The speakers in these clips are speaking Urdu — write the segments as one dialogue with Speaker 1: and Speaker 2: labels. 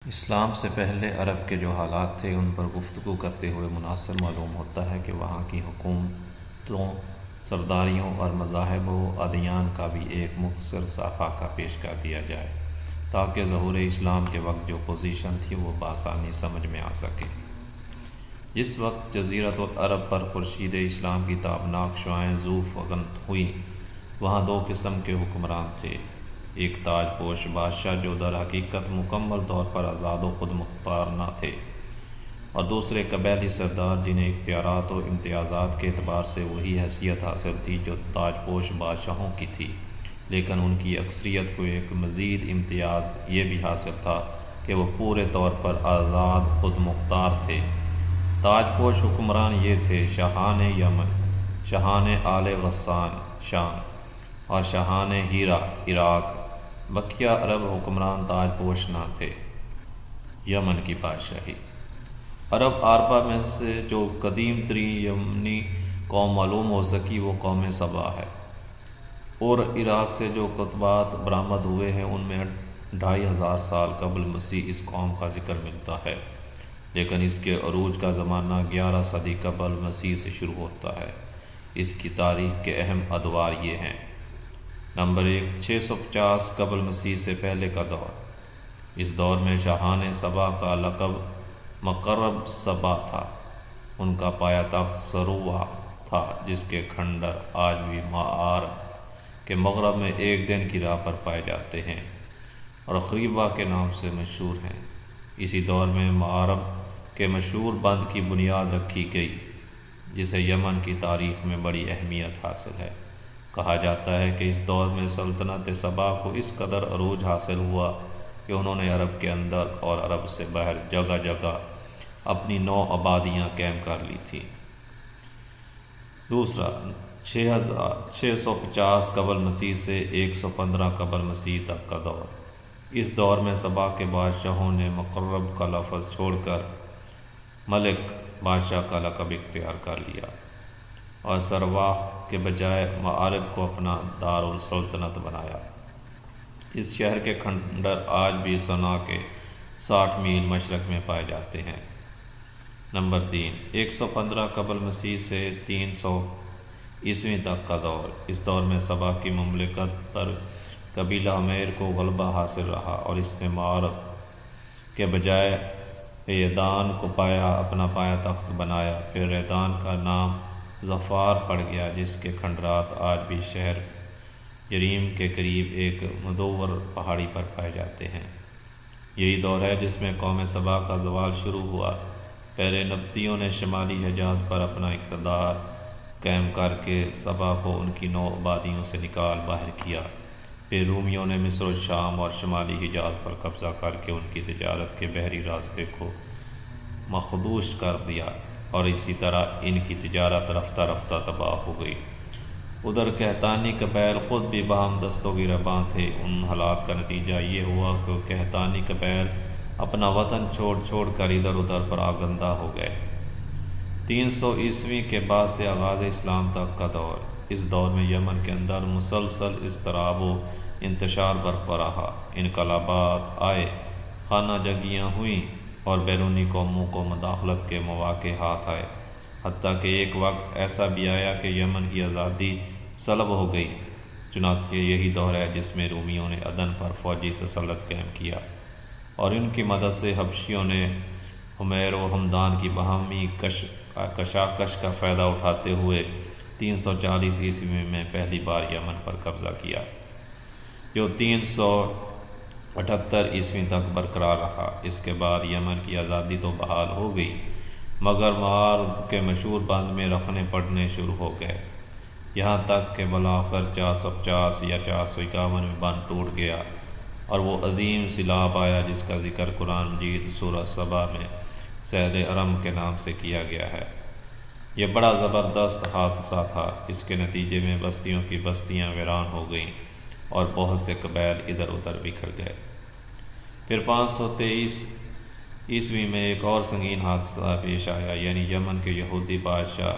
Speaker 1: اسلام سے پہلے عرب کے جو حالات تھے ان پر گفتگو کرتے ہوئے منحصر معلوم ہوتا ہے کہ وہاں کی حکومتوں، سرداریوں اور مذاہب و ادیان کا بھی ایک مختصر سا خاکہ پیش کر دیا جائے تاکہ ظہور اسلام کے وقت جو پوزیشن تھی وہ بآسانی سمجھ میں آ سکے۔ جس وقت جزیرۃ العرب پر خورشید اسلام کی تابناک شعاعیں ذوفقن ہوئیں، وہاں دو قسم کے حکمران تھے، ایک تاج پوش بادشاہ جو در حقیقت مکمل طور پر آزاد و خود مختار نہ تھے، اور دوسرے قبیلی سردار جنہیں اختیارات و امتیازات کے اعتبار سے وہی حیثیت حاصل تھی جو تاج پوش بادشاہوں کی تھی، لیکن ان کی اکثریت کو ایک مزید امتیاز یہ بھی حاصل تھا کہ وہ پورے طور پر آزاد خود مختار تھے۔ تاج پوش حکمران یہ تھے شاہان یمن، شاہان آل غسان شام اور شاہان ہیرا عراق۔ بقیہ عرب حکمران تاج پوش نہ تھے۔ یمن کی بادشاہی۔ عرب آربہ میں سے جو قدیم ترین یمنی قوم معلوم ہو سکی وہ قوم سبا ہے، اور عراق سے جو کتبات برآمد ہوئے ہیں ان میں 2500 سال قبل مسیح اس قوم کا ذکر ملتا ہے، لیکن اس کے عروج کا زمانہ 11 صدی قبل مسیح سے شروع ہوتا ہے۔ اس کی تاریخ کے اہم ادوار یہ ہیں: نمبر 1، 650 قبل مسیح سے پہلے کا دور۔ اس دور میں شاہان سبا کا لقب مقرب سبا تھا۔ ان کا پایہ تخت سروہ تھا جس کے کھنڈر آج بھی معارب کے مغرب میں ایک دن کی راہ پر پائے جاتے ہیں اور خریبہ کے نام سے مشہور ہیں۔ اسی دور میں معارب کے مشہور بند کی بنیاد رکھی گئی جسے یمن کی تاریخ میں بڑی اہمیت حاصل ہے۔ کہا جاتا ہے کہ اس دور میں سلطنت سبا کو اس قدر عروج حاصل ہوا کہ انہوں نے عرب کے اندر اور عرب سے باہر جگہ جگہ اپنی 9 آبادیاں قائم کر لی تھیں۔ دوسرا، 650 قبل مسیح سے 115 قبل مسیح تک کا دور۔ اس دور میں سبا کے بادشاہوں نے مقرب کا لفظ چھوڑ کر ملک بادشاہ کا لقب اختیار کر لیا اور سرواہ کے بجائے معارب کو اپنا دارالسلطنت بنایا۔ اس شہر کے کھنڈر آج بھی صنعاء کے 60 میل مشرق میں پائے جاتے ہیں۔ نمبر 3، 115 قبل مسیح سے 300 عیسوی تک کا دور۔ اس دور میں سبا کی مملکت پر قبیلہ عمیر کو غلبہ حاصل رہا اور اس نے معارب کے بجائے ایدان کو اپنا پایہ تخت بنایا۔ پھر ایدان کا نام ظفار پڑ گیا جس کے کھنڈرات آج بھی شہر یریم کے قریب ایک مدور پہاڑی پر پائے جاتے ہیں۔ یہی دور ہے جس میں قوم سبا کا زوال شروع ہوا۔ پہلے نبطیوں نے شمالی حجاز پر اپنا اقتدار قائم کر کے سبا کو ان کی 9 آبادیوں سے نکال باہر کیا۔ پھر رومیوں نے مصر و شام اور شمالی حجاز پر قبضہ کر کے ان کی تجارت کے بحری راستے کو مخدوش کر دیا اور اسی طرح ان کی تجارت رفتہ رفتہ تباہ ہو گئی۔ ادھر قحطانی قبائل خود بھی باہم دست و گریباں تھے۔ ان حالات کا نتیجہ یہ ہوا کہ قحطانی قبائل اپنا وطن چھوڑ کر ادھر ادھر پراگندہ ہو گئے۔ 300 عیسوی کے بعد سے آغاز اسلام تک کا دور۔ اس دور میں یمن کے اندر مسلسل اضطراب و انتشار برپا رہا۔ انقلابات آئے، خانہ جنگیاں ہوئیں اور بیرونی قوموں کو مداخلت کے مواقع ہاتھ آئے، حتیٰ کہ ایک وقت ایسا بھی آیا کہ یمن کی آزادی سلب ہو گئی۔ چنانچہ یہی دور ہے جس میں رومیوں نے عدن پر فوجی تسلط قائم کیا اور ان کی مدد سے حبشیوں نے حمیر و ہمدان کی باہمی کشاکش کا فائدہ اٹھاتے ہوئے 340 عیسوی میں پہلی بار یمن پر قبضہ کیا، جو 378 عیسوی تک برقرار رہا۔ اس کے بعد یمن کی آزادی تو بحال ہو گئی مگر معارب کے مشہور بند میں رخنے پڑنے شروع ہو گئے، یہاں تک کہ بالآخر 450 یا 451 میں بند ٹوٹ گیا اور وہ عظیم سیلاب آیا جس کا ذکر قرآن مجید سورہ سبا میں سیل ارم کے نام سے کیا گیا ہے۔ یہ بڑا زبردست حادثہ تھا۔ اس کے نتیجے میں بستیوں کی بستیاں ویران ہو گئیں اور بہت سے قبائل ادھر ادھر بکھر گئے۔ پھر 523 عیسوی میں ایک اور سنگین حادثہ پیش آیا، یعنی یمن کے یہودی بادشاہ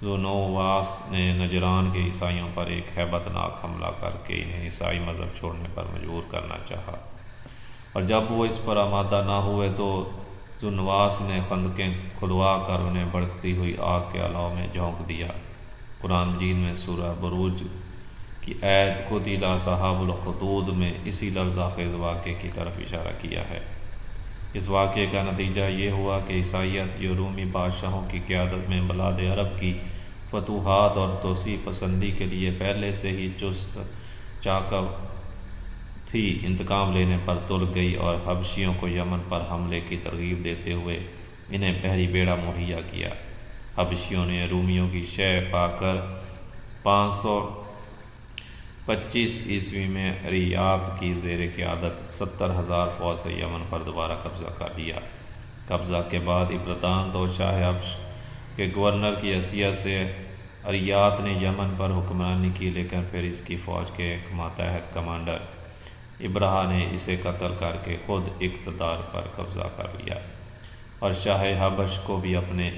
Speaker 1: ذونواس نے نجران کے عیسائیوں پر ایک ہیبت ناک حملہ کر کے انہیں عیسائی مذہب چھوڑنے پر مجبور کرنا چاہا۔ اور جب وہ اس پر آمادہ نہ ہوئے تو ذو النواس نے خندقیں کھدوا کر انہیں بھڑکتی ہوئی آگ کے الاؤ میں جھونک دیا۔ قرآن مجید میں سورہ بروج کی آیت قتل اصحاب الخدود میں اسی لرزہ خیز واقعے کی طرف اشارہ کیا ہے۔ اس واقعے کا نتیجہ یہ ہوا کہ عیسائیت جو رومی بادشاہوں کی قیادت میں بلاد عرب کی فتوحات اور توسیع پسندی کے لیے پہلے سے ہی چست چاقو تھی، انتقام لینے پر تل گئی اور حبشیوں کو یمن پر حملے کی ترغیب دیتے ہوئے انہیں بحری بیڑا مہیا کیا۔ حبشیوں نے رومیوں کی شہ پا کر 525 عیسوی میں اریات کی زیر قیادت 70,000 فوج سے یمن پر دوبارہ قبضہ کر لیا۔ قبضہ کے بعد ابرتان تو شاہ حبش کے گورنر کی حیثیت سے اریات نے یمن پر حکمرانی کی، لیکن پھر اس کی فوج کے ایک ماتحت کمانڈر ابرہا نے اسے قتل کر کے خود اقتدار پر قبضہ کر لیا اور شاہ حبش کو بھی اپنے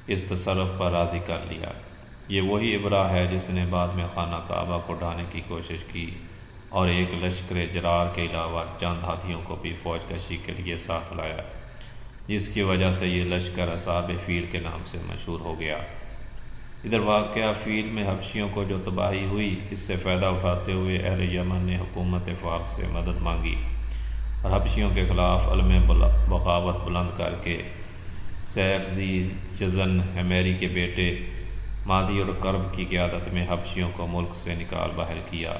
Speaker 1: اس تصرف پر راضی کر لیا۔ یہ وہی ابرہا ہے جس نے بعد میں خانہ کعبہ کو ڈھانے کی کوشش کی اور ایک لشکر جرار کے علاوہ چند ہاتھیوں کو بھی فوج کشی کے لیے ساتھ لایا، جس کی وجہ سے یہ لشکر اصحاب فیل کے نام سے مشہور ہو گیا۔ ادھر واقعہ فیل میں حبشیوں کو جو تباہی ہوئی، اس سے فائدہ اٹھاتے ہوئے اہل یمن نے حکومت فارس سے مدد مانگی اور حبشیوں کے خلاف علم بغاوت بلند کر کے سیف ذی یزن حمیری کے بیٹے مادی اور کرب کی قیادت میں حبشیوں کو ملک سے نکال باہر کیا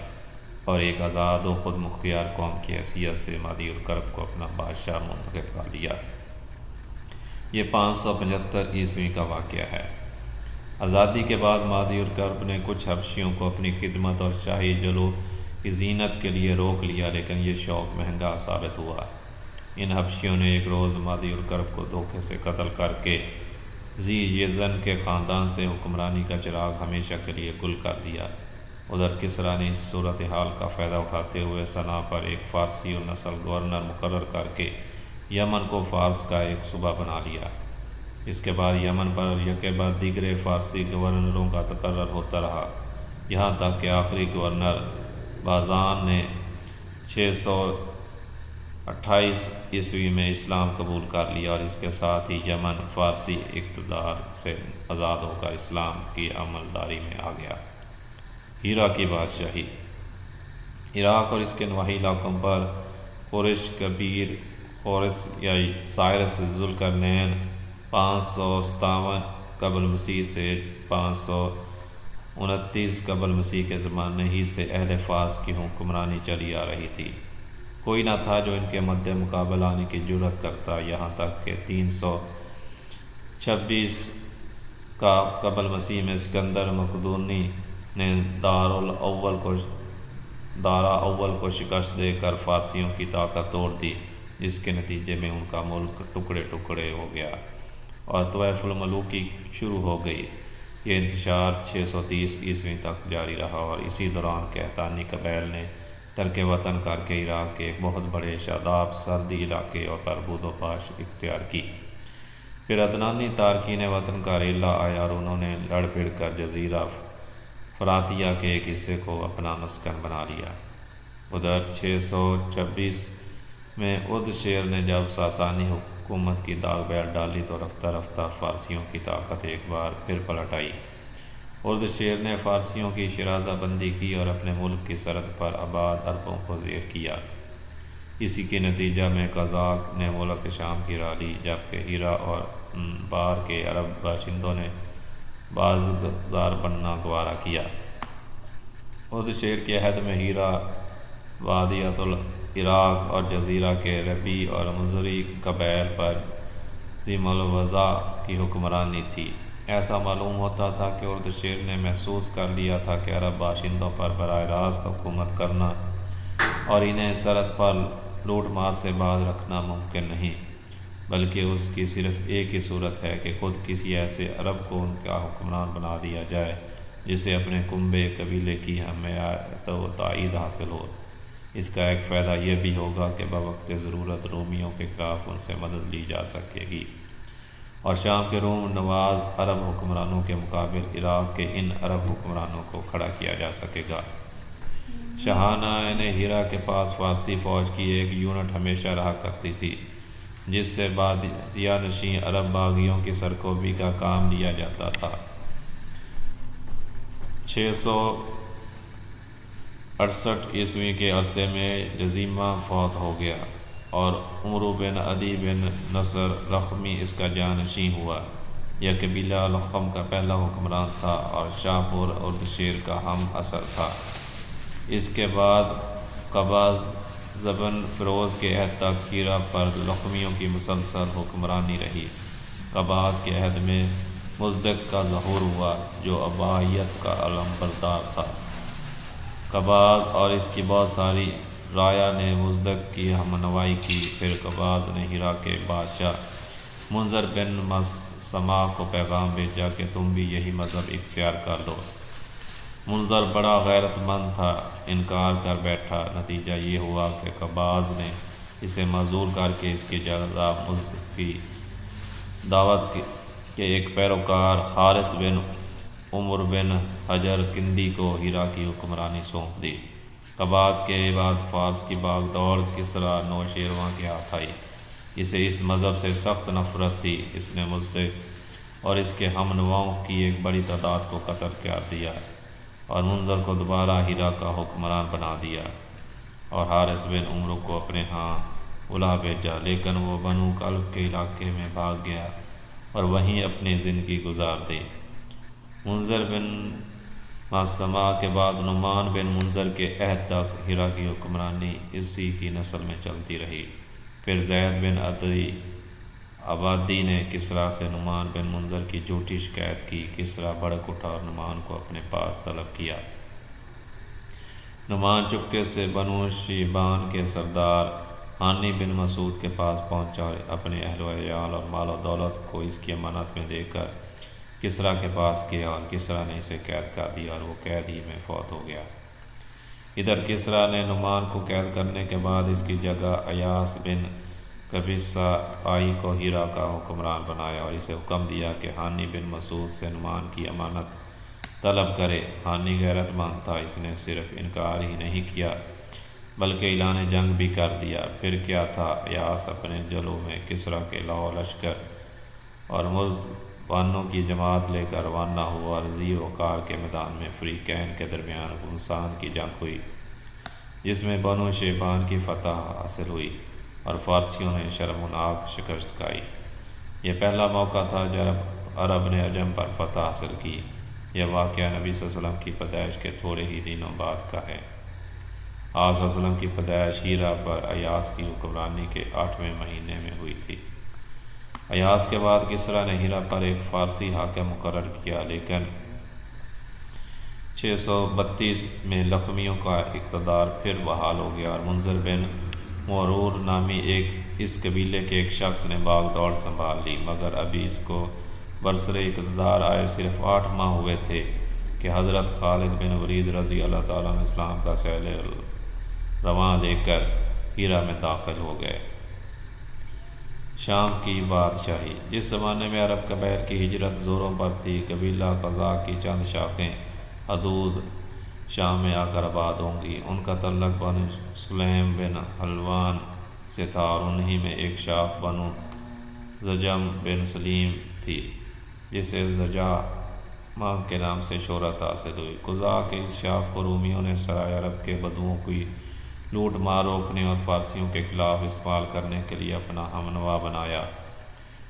Speaker 1: اور ایک آزاد و خود مختار قوم کی حیثیت سے مادی اور کرب کو اپنا بادشاہ منتخب کر لیا۔ یہ 575 عیسوی کا واقعہ ہے۔ آزادی کے بعد مادی اور کرب نے کچھ حبشیوں کو اپنی خدمت اور شاہی جلو کی زینت کے لیے روک لیا، لیکن یہ شوق مہنگا ثابت ہوا۔ ان حبشیوں نے ایک روز مادی اور کرب کو دھوکے سے قتل کر کے ذی یزن کے خاندان سے حکمرانی کا چراغ ہمیشہ کے لیے گل کر دیا۔ ادھر کسریٰ نے اس صورتحال کا فائدہ اٹھاتے ہوئے صنعا پر ایک فارسی النسل گورنر مقرر کر کے یمن کو فارس کا ایک صوبہ بنا لیا۔ اس کے بعد یمن پر یکے بعد دیگرے فارسی گورنروں کا تقرر ہوتا رہا، یہاں تک کہ آخری گورنر بازان نے 628 عیسوی میں اسلام قبول کر لیا اور اس کے ساتھ ہی یمن فارسی اقتدار سے آزاد ہو کر اسلام کی عملداری میں آ گیا۔ ہیرا کی بادشاہی۔ عراق اور اس کے نواحی علاقوں پر قریش کبیر خورس یا سائرس ذوالقرنین 557 قبل مسیح سے 529 قبل مسیح کے زمانے ہی سے اہل فارس کی حکمرانی چلی آ رہی تھی۔ کوئی نہ تھا جو ان کے مد مقابل آنے کی جرأت کرتا، یہاں تک کہ 326 کا قبل مسیح میں اسکندر مقدونی نے دارا اول کو شکست دے کر فارسیوں کی طاقت توڑ دی، جس کے نتیجے میں ان کا ملک ٹکڑے ٹکڑے ہو گیا اور طوائف الملوکی شروع ہو گئی۔ یہ انتشار 630 عیسوی تک جاری رہا اور اسی دوران قحطانی قبائل نے ترک وطن کر کے عراق کے ایک بہت بڑے شاداب سردی علاقے اور پر بود و باش اختیار کی۔ پھر عدنانی تارکین وطن کا ریلا آیا اور انہوں نے لڑ پھڑ کر جزیرہ فراتیہ کے ایک حصے کو اپنا مسکن بنا لیا۔ ادھر 626 میں ارد شیر نے جب ساسانی حکومت کی داغ بیل ڈالی تو رفتہ رفتہ فارسیوں کی طاقت ایک بار پھر پلٹ آئی۔ ارد شیر نے فارسیوں کی شرازہ بندی کی اور اپنے ملک کی سرحد پر آباد عربوں کو زیر کیا۔ اسی کے نتیجہ میں قزاق نے ملک شام کی راہ لی، جبکہ ہیرا اور بار کے عرب باشندوں نے بازگزار بننا گوارا کیا۔ ارد شیر کے عہد میں ہیرا وادیۃ العراق اور جزیرہ کے ربی اور مزری قبائل پر ذیم الوضع کی حکمرانی تھی۔ ایسا معلوم ہوتا تھا کہ ارد شیر نے محسوس کر لیا تھا کہ عرب باشندوں پر براہ راست حکومت کرنا اور انہیں سرحد پر لوٹ مار سے باز رکھنا ممکن نہیں، بلکہ اس کی صرف ایک ہی صورت ہے کہ خود کسی ایسے عرب کو ان کا حکمران بنا دیا جائے جسے اپنے کنبے قبیلے کی حمایت و تائید حاصل ہو۔ اس کا ایک فائدہ یہ بھی ہوگا کہ بوقت ضرورت رومیوں کے خلاف ان سے مدد لی جا سکے گی اور شام کے روم نواز عرب حکمرانوں کے مقابل عراق کے ان عرب حکمرانوں کو کھڑا کیا جا سکے گا۔ شاہانہ ہیرا کے پاس فارسی فوج کی ایک یونٹ ہمیشہ رہا کرتی تھی، جس سے بادیہ نشین عرب باغیوں کی سرکوبی کا کام لیا جاتا تھا۔ 668 عیسوی کے عرصے میں جزیمہ فوت ہو گیا اور عمرو بن عدی بن نصر رخمی اس کا جانشین ہوا۔ یہ قبیلہ لخم کا پہلا حکمران تھا اور شاہپور اردشیر کا ہم عصر تھا۔ اس کے بعد قباز زبن فیروز کے عہد تک ہیرا پر لخمیوں کی مسلسل حکمرانی رہی۔ قباز کے عہد میں مزدک کا ظہور ہوا جو ابائیت کا علم بردار تھا۔ قباز اور اس کی بہت ساری رایا نے مزدک کی ہمنوائی کی۔ پھر قباز نے ہیرا کے بادشاہ منظر بن مسمع کو پیغام بھیجا کہ تم بھی یہی مذہب اختیار کر لو۔ منظر بڑا غیرت مند تھا، انکار کر بیٹھا۔ نتیجہ یہ ہوا کہ قباز نے اسے معزول کر کے اس کی جگہ مزدک کی دعوت کے ایک پیروکار حارث بن عمر بن حجر کندی کو ہیرا کی حکمرانی سونپ دی۔ قباز کے بعد فارس کی باغ دوڑ کسریٰ نوشیروان کے ہاتھ آئی، جسے اس مذہب سے سخت نفرت تھی۔ اس نے مزدک اور اس کے ہم نواؤں کی ایک بڑی تعداد کو قتل کر دیا اور منظر کو دوبارہ ہیرا کا حکمران بنا دیا اور حارث بن عمر کو اپنے ہاں بلا بھیجا، لیکن وہ بنو کلب کے علاقے میں بھاگ گیا اور وہیں اپنی زندگی گزار دی۔ منظر بن مسمع کے بعد نعمان بن منظر کے عہد تک ہیرا کی حکمرانی اسی کی نسل میں چلتی رہی۔ پھر زید بن عدی آبادی نے کسریٰ سے نعمان بن منظر کی جھوٹی شکایت کی۔ کسریٰ بھڑک اٹھا اور نعمان کو اپنے پاس طلب کیا۔ نعمان چپکے سے بنو شیبان کے سردار ہانی بن مسعود کے پاس پہنچا اور اپنے اہل و عیال اور مال و دولت کو اس کی امانت میں دے کر کسریٰ کے پاس گیا اور کسریٰ نے اسے قید کر دیا اور وہ قید ہی میں فوت ہو گیا۔ ادھر کسریٰ نے نعمان کو قید کرنے کے بعد اس کی جگہ ایاس بن قبیصہ طائی کو ہیرا کا حکمران بنایا اور اسے حکم دیا کہ ہانی بن مسعود سے نعمان کی امانت طلب کرے۔ ہانی غیرت مند تھا، اس نے صرف انکار ہی نہیں کیا بلکہ اعلان جنگ بھی کر دیا۔ پھر کیا تھا، ایاس اپنے جلو میں کسریٰ کے لاؤ لشکر اور مرزبانوں کی جماعت لے کر روانہ ہوا اور ذی وقار کے میدان میں فریقین کے درمیان گھمسان کی جنگ ہوئی، جس میں بنو شیبان کی فتح حاصل ہوئی اور فارسیوں نے شرمناک شکست کھائی۔ یہ پہلا موقع تھا جب عرب نے عجم پر فتح حاصل کی۔ یہ واقعہ نبی صلی اللہ علیہ وسلم کی پیدائش کے تھوڑے ہی دنوں بعد کا ہے۔ آپ صلی اللہ علیہ وسلم کی پیدائش ہیرا پر ایاس کی حکمرانی کے 8ویں مہینے میں ہوئی تھی۔ ایاس کے بعد کسریٰ نے ہیرا پر ایک فارسی حاکم مقرر کیا، لیکن 632 میں لخمیوں کا اقتدار پھر بحال ہو گیا اور منظر بن معرور نامی اس قبیلے کے ایک شخص نے باغ دوڑ سنبھال لی، مگر ابھی اس کو برسر اقتدار آئے صرف 8 ماہ ہوئے تھے کہ حضرت خالد بن ولید رضی اللہ تعالیٰ عنہ اسلام کا سیل رواں لے کر ہیرا میں داخل ہو گئے۔ شام کی بادشاہی۔ جس زمانے میں عرب قبائل کی ہجرت زوروں پر تھی، قبیلہ قزاق کی چند شاخیں حدود شام میں آ کر آباد ہوں گی۔ ان کا تعلق بنو سلیم بن حلوان سے تھا اور انہی میں ایک شاخ بنو زجم بن سلیم تھی جسے زجامہ کے نام سے شہرت حاصل ہوئی۔ قزاق کے اس شاخ کو رومیوں نے سرائے عرب کے بدوؤں کی لوٹ مار روکنے اور فارسیوں کے خلاف استعمال کرنے کے لیے اپنا ہمنوا بنایا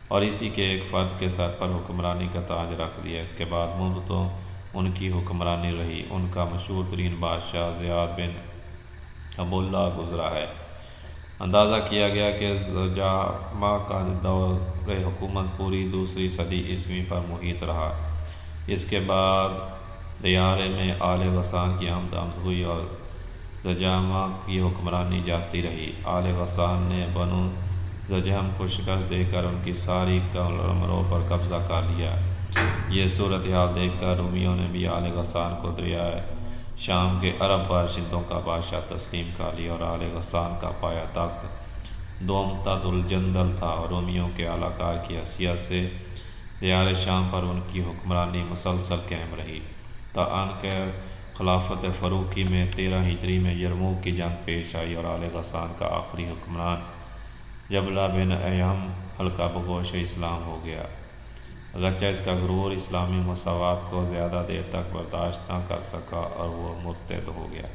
Speaker 1: اور اسی کے ایک فرد کے سر پر حکمرانی کا تاج رکھ دیا۔ اس کے بعد مدتوں ان کی حکمرانی رہی۔ ان کا مشہور ترین بادشاہ زیاد بن ابواللہ گزرا ہے۔ اندازہ کیا گیا کہ زجامہ کا دور حکومت پوری دوسری صدی عیسوی پر محیط رہا۔ اس کے بعد دیارے میں آل غسان کی آمد ہوئی اور زجامہ کی حکمرانی جاتی رہی۔ آل غسان نے بنو زجم کو شکست دے کر ان کی ساری قلمروں پر قبضہ کر لیا۔ یہ صورتحال دیکھ کر رومیوں نے بھی آل غسان کو دریائے شام کے عرب باشندوں کا بادشاہ تسلیم کر لیا اور آل غسان کا پایہ تخت دومتت الجندل تھا اور رومیوں کے اعلیٰ کار کی حیثیت سے دیار شام پر ان کی حکمرانی مسلسل قائم رہی تاان کہ خلافت فاروقی میں 13 ہجری میں یرموک کی جنگ پیش آئی اور آل غسان کا آخری حکمران جبلہ بن ایہم حلقہ بگوش اسلام ہو گیا، اگرچہ اس کا غرور اسلامی مساوات کو زیادہ دیر تک برداشت نہ کر سکا اور وہ مرتد ہو گیا۔